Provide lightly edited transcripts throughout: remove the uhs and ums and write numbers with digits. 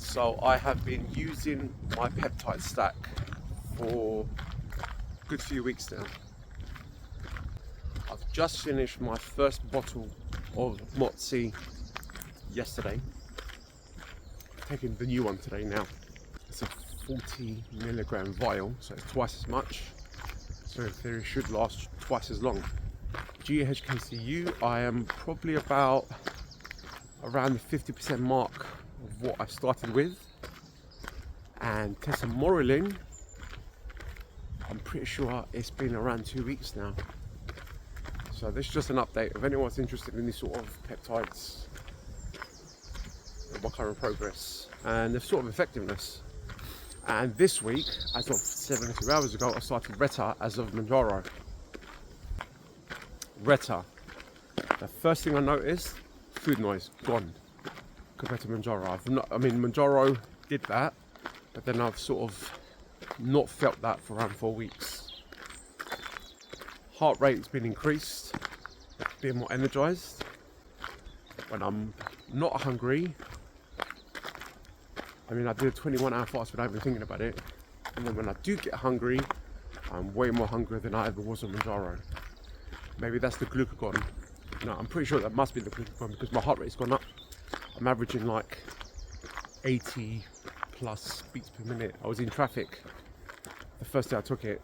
So I have been using my peptide stack for a good few weeks now. I've just finished my first bottle of MOTS-c yesterday. Taking the new one today now. It's a 40 milligram vial, so it's twice as much. So in theory, it should last twice as long. GHK-Cu, I am probably about around the 50% mark of what I started with. And Tesamorelin, I'm pretty sure it's been around 2 weeks now. So this is just an update. If anyone's interested in these sort of peptides, my current progress and the sort of effectiveness. And this week, as of 72 hours ago, I started Reta as of Mounjaro. Reta. The first thing I noticed, food noise gone compared to Mounjaro. Mounjaro did that, but then I've sort of not felt that for around 4 weeks. Heart rate's been increased, being more energized. When I'm not hungry, I did a 21-hour fast without even thinking about it. And then when I do get hungry, I'm way more hungry than I ever was on Mounjaro. Maybe that's the glucagon. No, I'm pretty sure that must be the glucagon because my heart rate's gone up. I'm averaging like 80 plus beats per minute. I was in traffic the first day I took it,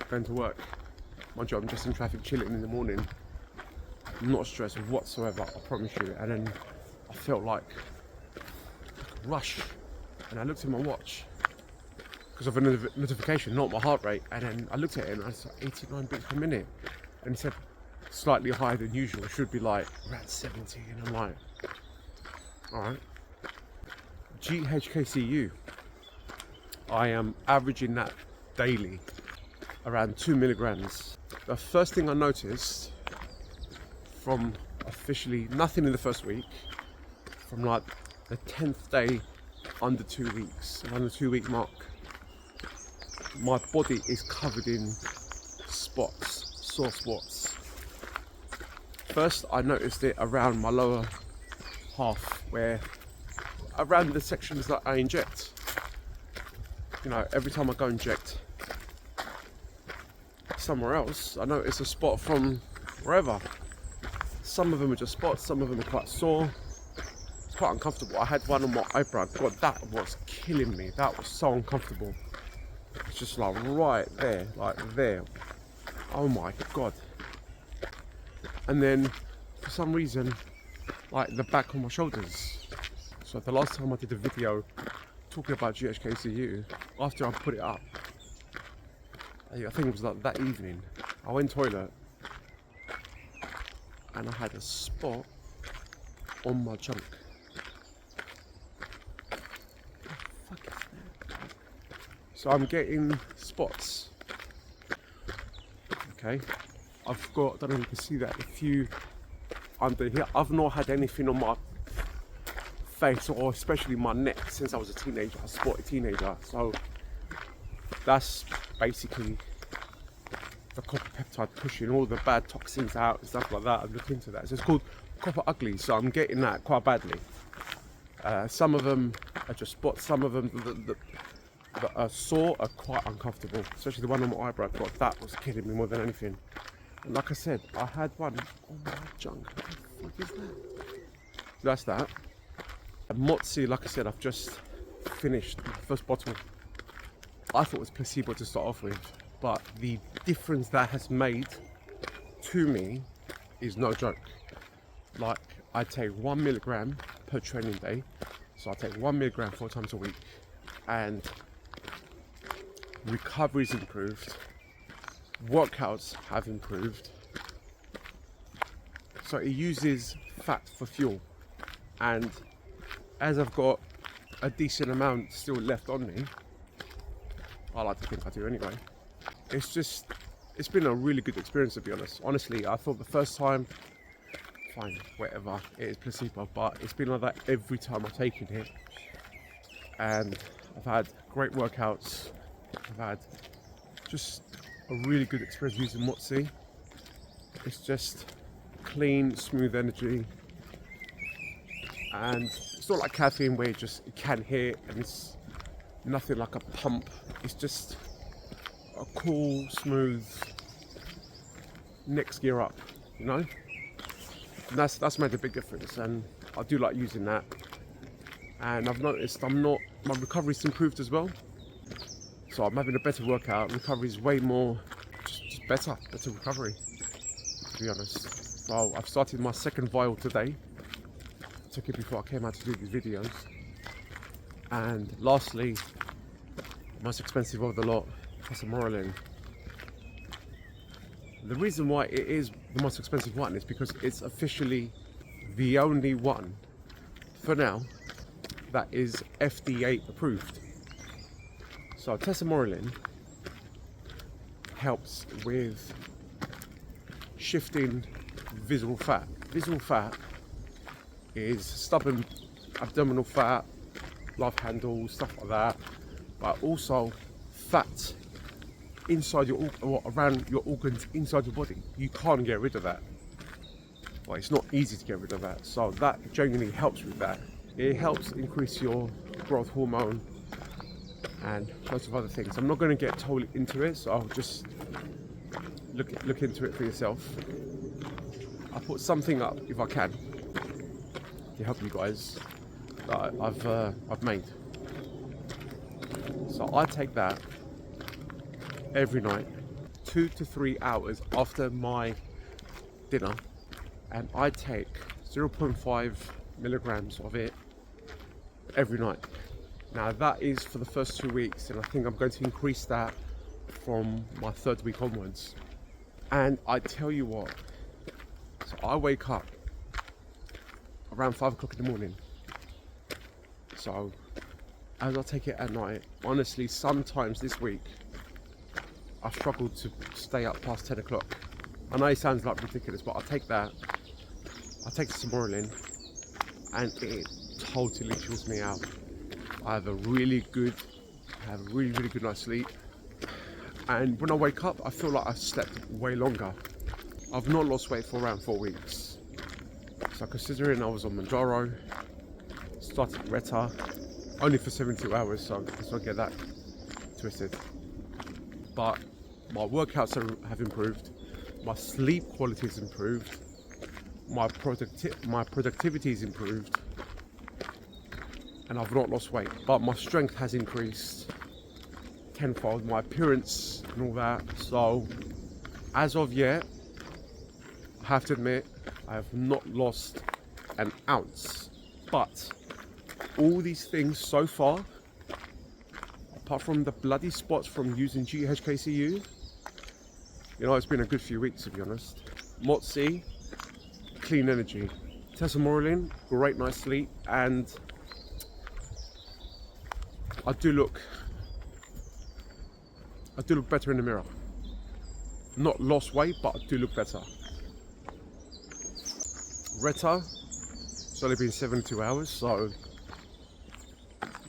going to work. Mind you, I'm just in traffic chilling in the morning. I'm not stressed whatsoever, I promise you. And then I felt like a rush. And I looked at my watch because of a notification, not my heart rate. And then I looked at it and I was like 89 beats per minute. And it said slightly higher than usual. It should be like around 70. And I'm like, alright. GHK-Cu. I am averaging that daily, around 2 milligrams. The first thing I noticed from officially nothing in the first week, from like the 10th day under 2 weeks, around the 2 week mark, my body is covered in spots, sore spots. First I noticed it around my lower half, where around the sections that I inject. Every time I go inject somewhere else, I notice a spot from wherever. Some of them are just spots, some of them are quite sore. It's quite uncomfortable. I had one on my eyebrow. God, that was killing me. That was so uncomfortable. It's just like right there, like there. Oh my God. And then for some reason, like the back of my shoulders. So the last time I did a video talking about GHK-Cu, after I put it up, I think it was like that evening, I went toilet and I had a spot on my junk. What the fuck is that? So I'm getting spots. Okay, I've got, I don't know if you can see that, a few under here. I've not had anything on my face or especially my neck since I was a teenager, a sporty teenager. So that's basically the copper peptide pushing all the bad toxins out and stuff like that. I've looked into that. So it's called copper ugly. So I'm getting that quite badly. Some of them are just spots. Some of them that are sore are quite uncomfortable. Especially the one on my eyebrow. God, that was killing me more than anything. And like I said, I had one on my junk. What the fuck is that? That's that. And MOTS-c, like I said, I've just finished the first bottle. I thought it was placebo to start off with, but the difference that has made to me is no joke. Like, I take 1 milligram per training day, so I take 1 milligram 4 times a week, and recovery's improved, workouts have improved. So it uses fat for fuel, and as I've got a decent amount still left on me, I like to think I do anyway, it's been a really good experience, to be honest. Honestly, I thought the first time, fine, whatever, it is placebo, but it's been like that every time I've taken it. And I've had great workouts, I've had just a really good experience using MOTS-c. It's just clean, smooth energy, and It's not like caffeine where you can hit and it's nothing like a pump. It's just a cool, smooth next gear up, you know? And that's made a big difference, and I do like using that. And I've noticed my recovery's improved as well. So I'm having a better workout. Recovery is way more, just better recovery, to be honest. So I've started my second vial today. Took it before I came out to do these videos. And lastly, most expensive of the lot, Tesamorelin. The reason why it is the most expensive one is because it's officially the only one, for now, that is FDA approved. So Tesamorelin helps with shifting visceral fat. Visceral fat is stubborn abdominal fat, love handles, stuff like that, but also fat inside around your organs inside your body. You can't get rid of that. Well, it's not easy to get rid of that. So that genuinely helps with that. It helps increase your growth hormone and lots of other things. I'm not going to get totally into it, so I'll just look into it for yourself. I'll put something up if I can to help you guys that I've made. So I take that every night, 2 to 3 hours after my dinner, and I take 0.5 milligrams of it every night. Now that is for the first 2 weeks, and I think I'm going to increase that from my 3rd week onwards. And I tell you what, so I wake up around 5 o'clock in the morning. So as I take it at night, honestly, sometimes this week I've struggled to stay up past 10 o'clock. I know it sounds like ridiculous, but I take the Tesamorelin and it totally chills me out. I have a really good night's sleep, and when I wake up I feel like I've slept way longer. I've not lost weight for around 4 weeks. So considering I was on Mounjaro, started Reta only for 72 hours, so let's not get that twisted. But my workouts have improved, my sleep quality has improved, my productivity has improved, and I've not lost weight, but my strength has increased tenfold, my appearance and all that. So as of yet, I have to admit, I have not lost an ounce. But all these things so far, apart from the bloody spots from using GHK-Cu, you know, it's been a good few weeks, to be honest. MOTS-c, clean energy. Tesamorelin, great night's sleep, and I do look better in the mirror. Not lost weight, but I do look better. Reta, it's only been 72 hours, so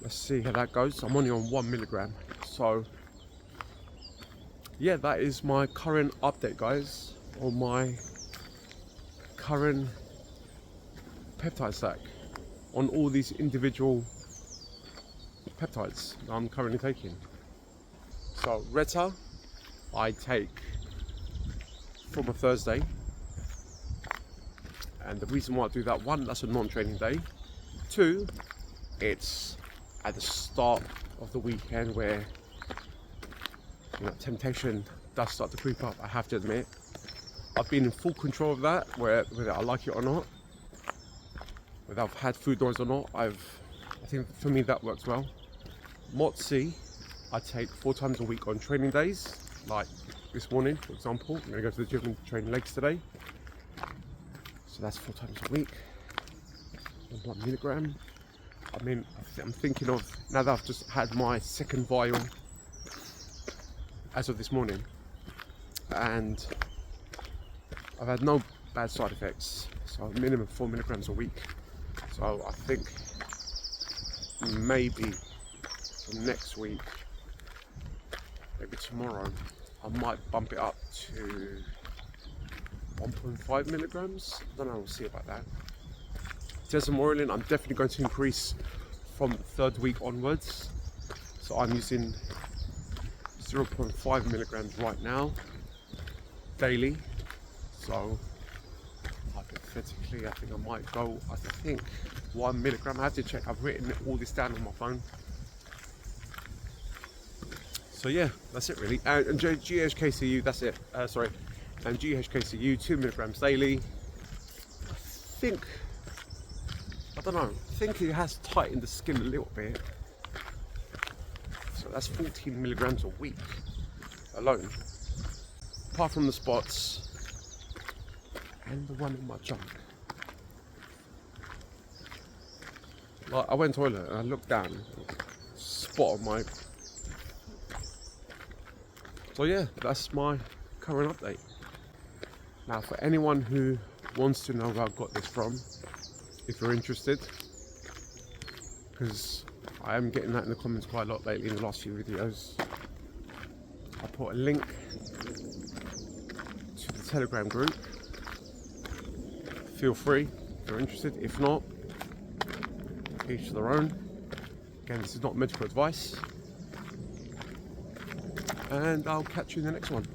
let's see how that goes. I'm only on 1 milligram. So yeah, that is my current update, guys, on my current peptide stack, on all these individual peptides that I'm currently taking. So Reta I take from a Thursday, and the reason why I do that, 1, that's a non-training day. 2, it's at the start of the weekend where, you know, temptation does start to creep up, I have to admit. I've been in full control of that, whether I like it or not, whether I've had food noise or not. I think for me that works well. MOTS-c I take 4 times a week on training days, like this morning, for example. I'm going to go to the gym and train legs today. So that's 4 times a week. 1 milligram. I mean, I'm thinking of, now that I've just had my 2nd vial as of this morning, and I've had no bad side effects. So minimum 4 milligrams a week. So I think maybe from next week, maybe tomorrow, I might bump it up to 1.5 milligrams. I don't know, we'll see about that. Tesamorelin, I'm definitely going to increase from the 3rd week onwards. So I'm using 0.5 milligrams right now, daily. So hypothetically, I think I might go, 1 milligram. I have to check, I've written all this down on my phone. So yeah, that's it really. And GHK-Cu, that's it. Sorry, and GHK-Cu, 2 milligrams daily. I don't know, I think it has tightened the skin a little bit. So that's 14 milligrams a week alone. Apart from the spots and the one in my junk. Like, I went to the toilet and I looked down, spot on my... So yeah, that's my current update. Now for anyone who wants to know where I got this from, if you're interested, because I am getting that in the comments quite a lot lately in the last few videos, I put a link to the Telegram group. Feel free if you're interested. If not, each to their own. Again, this is not medical advice. And I'll catch you in the next one.